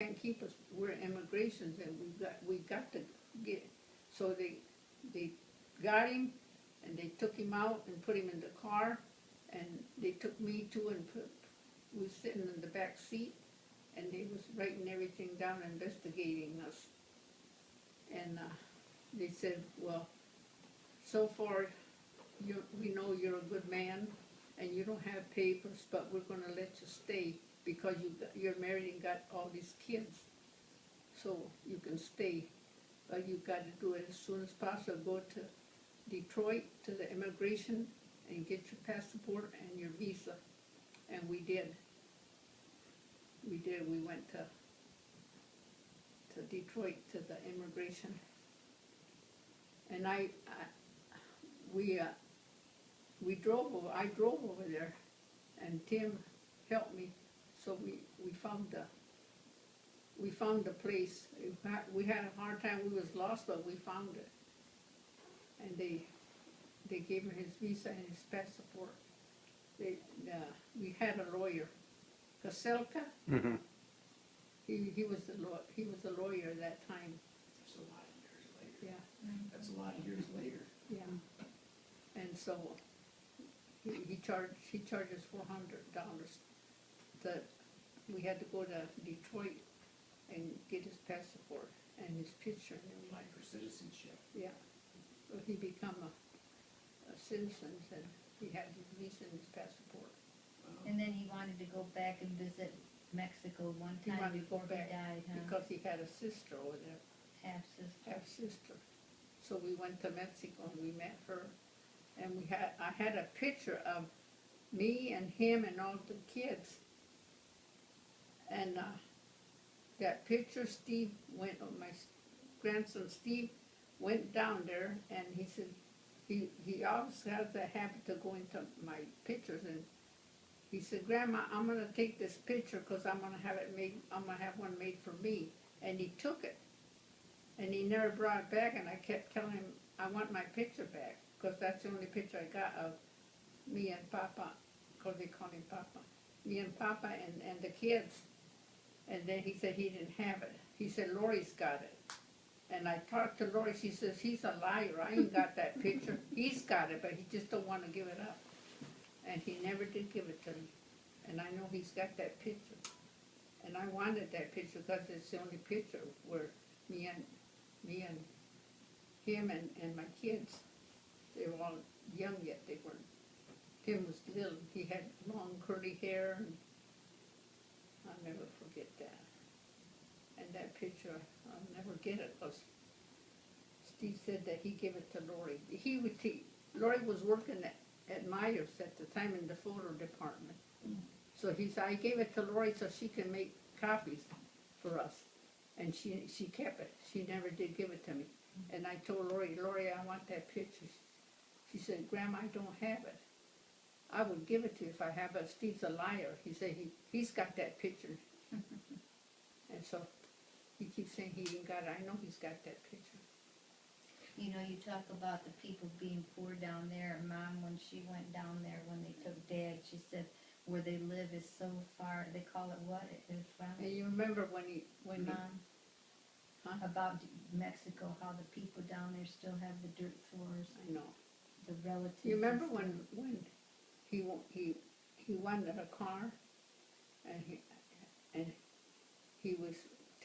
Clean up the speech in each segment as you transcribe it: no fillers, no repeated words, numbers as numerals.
can't keep us, we're immigrations and we got to get, so they got him and they took him out and put him in the car and they took me too and we was sitting in the back seat and they was writing everything down, investigating us. And they said, well, so far we know you're a good man and you don't have papers, but we're gonna let you stay because you're married and got all these kids. So you can stay, but you got to do it as soon as possible. Go to Detroit to the immigration and get your passport and your visa. And we did. We did. We went to Detroit to the immigration. And we drove over. I drove over there, and Tim helped me. So we found the place. We had a hard time. We was lost, but we found it. And they gave him his visa and his passport. We had a lawyer, Kaselka. Mm-hmm. He was a lawyer at that time. That's a lot of years later. Yeah. That's a lot of years later. Yeah. And so he charges $400. That we had to go to Detroit and get his passport and his picture and Apply for citizenship. yeah. So he become a citizen and he had his visa and his passport. And then he wanted to go back and visit Mexico one He time wanted to go before he back died, huh? because he had a sister over there, Half-sister. half-sister. So we went to Mexico and we met her. And I had a picture of me and him and all the kids. And that picture, my grandson Steve went down there and he said, he always has the habit to go into my pictures and he said, Grandma, I'm going to take this picture because I'm going to have it made, I'm going to have one made for me. And he took it. And he never brought it back and I kept telling him, I want my picture back because that's the only picture I got of me and Papa, because they call him Papa. Me and Papa and the kids. And then he said he didn't have it. He said, Lori's got it. And I talked to Lori, she says, he's a liar, I ain't got that picture. He's got it, but he just don't want to give it up. And he never did give it to me. And I know he's got that picture. And I wanted that picture because it's the only picture where me and him and my kids, they were all young yet, they weren't. Tim was little, he had long curly hair, and I'll never forget that. And that picture, I'll never get it, because Steve said that he gave it to Lori. Lori was working at Myers at the time in the photo department. So he said, I gave it to Lori so she can make copies for us. And she kept it. She never did give it to me. And I told Lori, I want that picture. She said, Grandma, I don't have it. I would give it to you if I have it. Steve's a liar. He said he's got that picture. And so he keeps saying he ain't got it. I know he's got that picture. You know, you talk about the people being poor down there. Mom, when she went down there, when they took Dad, she said where they live is so far. They call it what? And you remember when Mom, huh? about Mexico, how the people down there still have the dirt floors. I know. The relatives. You remember when he wanted a car, and he was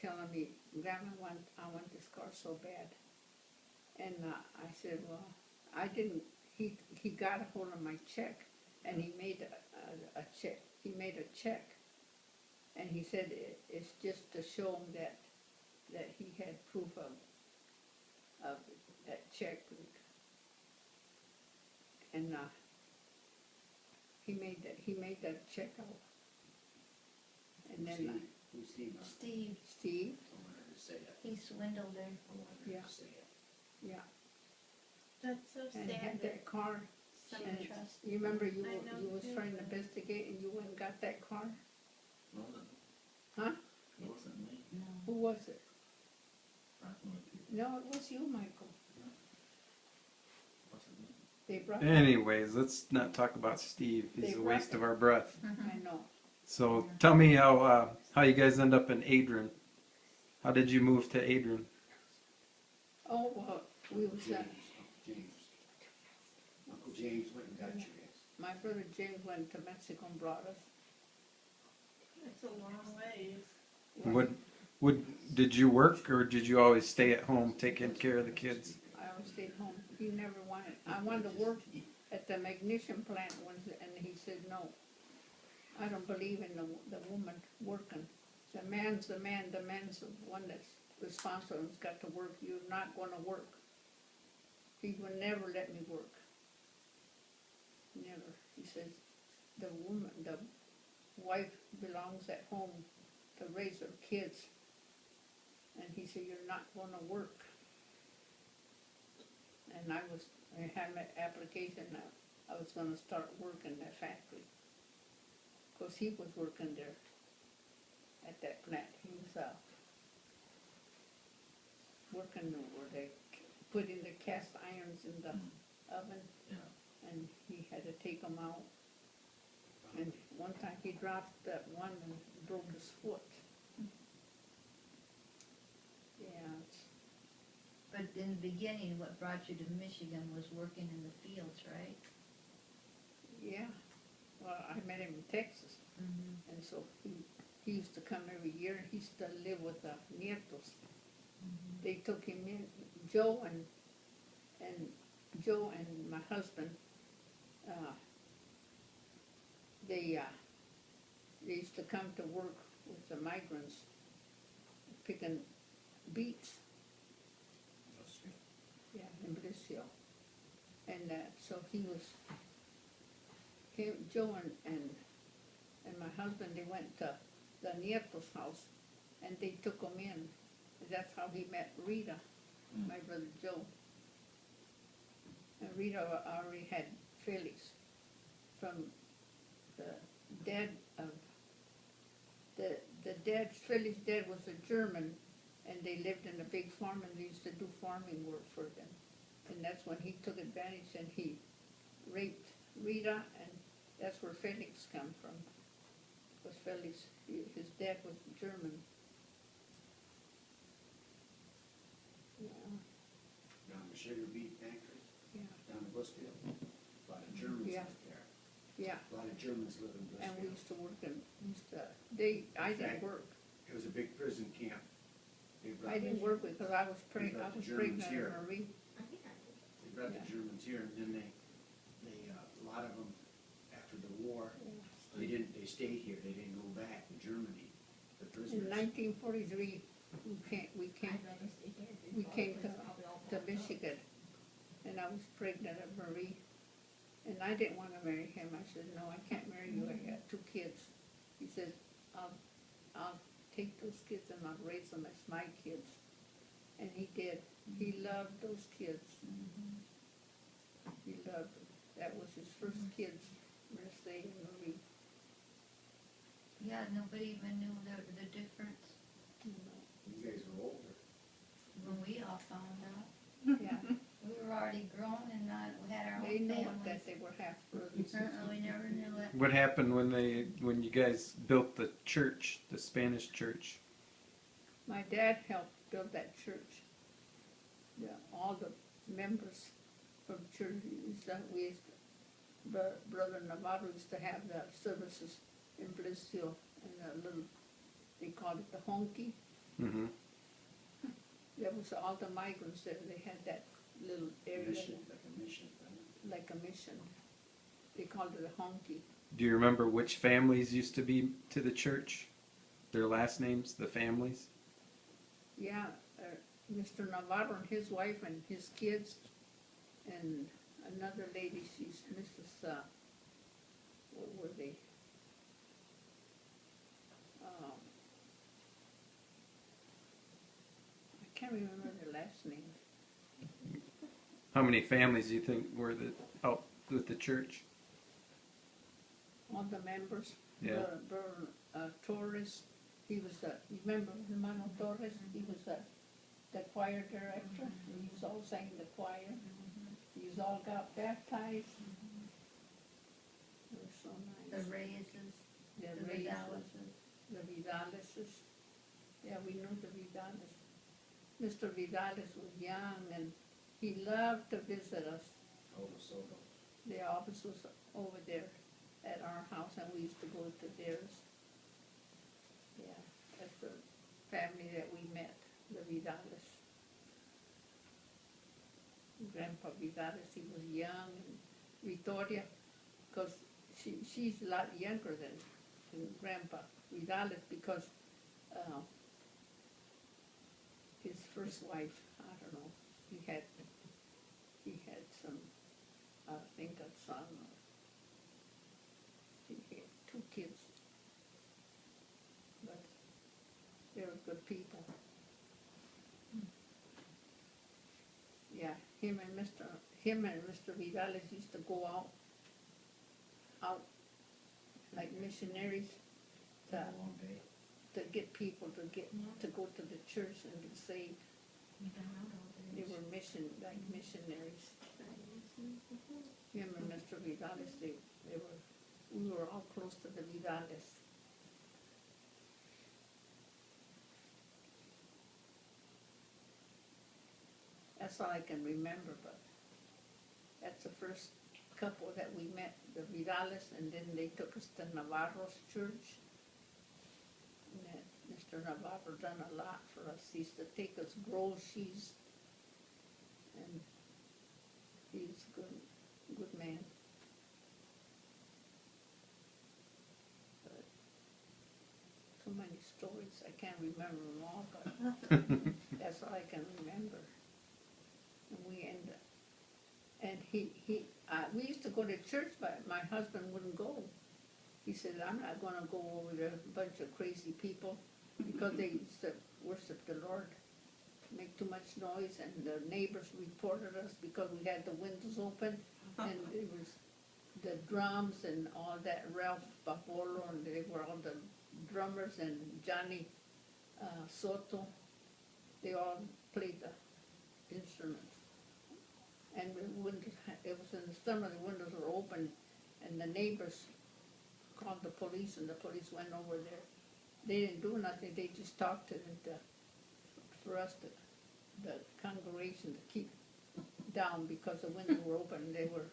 telling me, Grandma, I want this car so bad. And I said, well, I didn't. He got a hold of my check, and he made a check. He made a check, and he said it's just to show him that he had proof of that check. And he made that check out. And then Who's he? Steve. Don't want her to say it. He swindled her. Don't want her Yeah. to say it. Yeah. That's so And he sad had that car. someone And trusts. you remember you I know was too, trying to but- investigate and you went and got that car? Wasn't, Huh? it wasn't me. No. Who was it? Probably No, it was you, Michael. wasn't me. They brought. Anyways, let's not talk about Steve. He's They a waste brought of our breath. I know. So tell me how you guys end up in Adrian. How did you move to Adrian? Oh, well, we was, Uncle James went and got you guys. my brother James went to Mexico and brought us. It's a long ways. Did you work or did you always stay at home taking care of the kids? I always stayed home. He never wanted, I wanted to work at the magnesium plant once, and he said, no. I don't believe in the woman working. The man's the man, the man's the one that's responsible and's got to work. You're not gonna work. He would never let me work. Never. He says, the woman, the wife belongs at home to raise her kids. And he said, you're not gonna work. And I had my application, I was gonna start working in that factory. Cause he was working there at that plant. He was, working where they put in the cast irons in the oven, Yeah. and he had to take them out. And one time he dropped that one and broke his foot. Yeah, But in the beginning, what brought you to Michigan was working in the fields, right? yeah. Well, I met him in Texas, Mm-hmm. and so he used to come every year. He used to live with the Nietos. They took him in, Joe and my husband, they used to come to work with the migrants, picking beets, yeah, in Bliss. And so Joe and my husband, they went to the Nietos' house, and they took him in. That's how he met Rita, my brother Joe. And Rita already had Felix from the dad of, Felix's dad was a German, and they lived in a big farm, and they used to do farming work for them. And that's when he took advantage and he raped Rita, and that's where Felix come from. Because Felix, his dad was German. Yeah, Down the sugar beet factory, yeah, down in Blissfield. A lot of Germans Yeah. live there. yeah. A lot of Germans live in And we Blissfield. used to work in, I In didn't fact, work. It was a big prison camp. They brought I didn't work because I was brought pregnant the Germans of here. Marie. They brought Yeah. the Germans here, and then a lot of them, after the war, they stayed here, they didn't go back to Germany, the In prisoners. 1943, we came to Michigan, and I was pregnant of Marie. And I didn't want to marry him. I said, no, I can't marry you. I got 2 kids. He said, I'll take those kids and I'll raise them as my kids. And he did. He loved those kids. He loved them. That was his first kids, Mercedes and Marie. Yeah, nobody even knew the difference You know. You guys were older. when we all found out. Yeah, We were already grown and we had our own they knew families. that they were half brothers. We never knew it. What happened when you guys built the church, the Spanish church? My dad helped build that church. Yeah, all the members from church, Brother Navarro used to have the services in Blissfield, in a little, they called it the honky. Mm-hmm. There was all the migrants there, they had that little area, Mission, like a mission. like a mission. They called it a honky. Do you remember which families used to be to the church? Their last names, the families? Yeah, Mr. Navarro and his wife and his kids, and another lady, she's Mrs., what were they? I can't remember their last name. How many families do you think were out with the church? All the members. Yeah. Brother Torres, he was you remember Hermano Torres? He was the choir director. He was all sang the choir. He was all got baptized. It was so nice. The Reyes, The the Reyes, Vidales. the Vidaleses. Yeah, we knew the Vidales. Mr. Vidales was young and he loved to visit us. Oh, so, The office was over there at our house and we used to go to theirs. Yeah, that's the family that we met, the Vidales. Grandpa Vidales, he was young, and Victoria, because she's a lot younger than Grandpa Vidales, because his first wife, I don't know, he had some, I think a son, or he had 2 kids, but they were good people. Yeah, him and Mr. Vidales used to go out like missionaries a to, long day. to get people to go to the church and be saved. They were missionaries. Him and Mr. Vidales, we were all close to the Vidales. That's all I can remember, but that's the first couple that we met, the Vidales, and then they took us to Navarro's church. And that Mr. Navarro done a lot for us. He used to take us grow cheese, and he's a good man. But so many stories, I can't remember them all, but that's all I can remember. And we used to go to church, but my husband wouldn't go. He said, I'm not gonna go over there, a bunch of crazy people, because they used to worship the Lord, make too much noise, and the neighbors reported us because we had the windows open, and it was the drums and all that, Ralph Babolo, and they were all the drummers, and Johnny Soto, they all played the instruments. And the windows, it was in the summer, the windows were open, and the neighbors called the police, and the police went over there. They didn't do nothing, they just talked to them for us, the congregation, to keep down, because the windows were open, and they were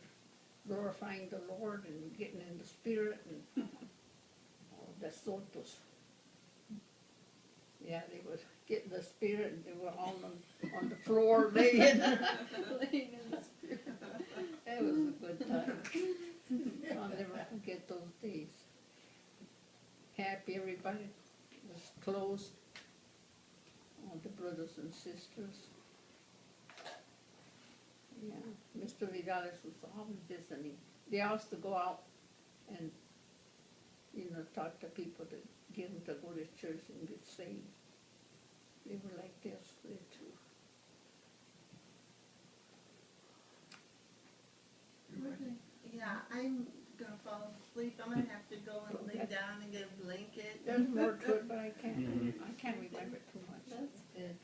glorifying the Lord and getting in the spirit, and all the Sotos. Yeah, they were getting the spirit, and they were all on the floor laying in the spirit. That was a good time. I'll never forget those days. Happy, everybody was close, all the brothers and sisters. Yeah, Mr. Vidales was always visiting. They used to go out and, talk to people to get them to go to church and get saved. They were like this, they too. Yeah, I'm gonna fall asleep. I'm gonna have to go and lay down and get a blanket. There's more to it, but I can't remember too much. That's good.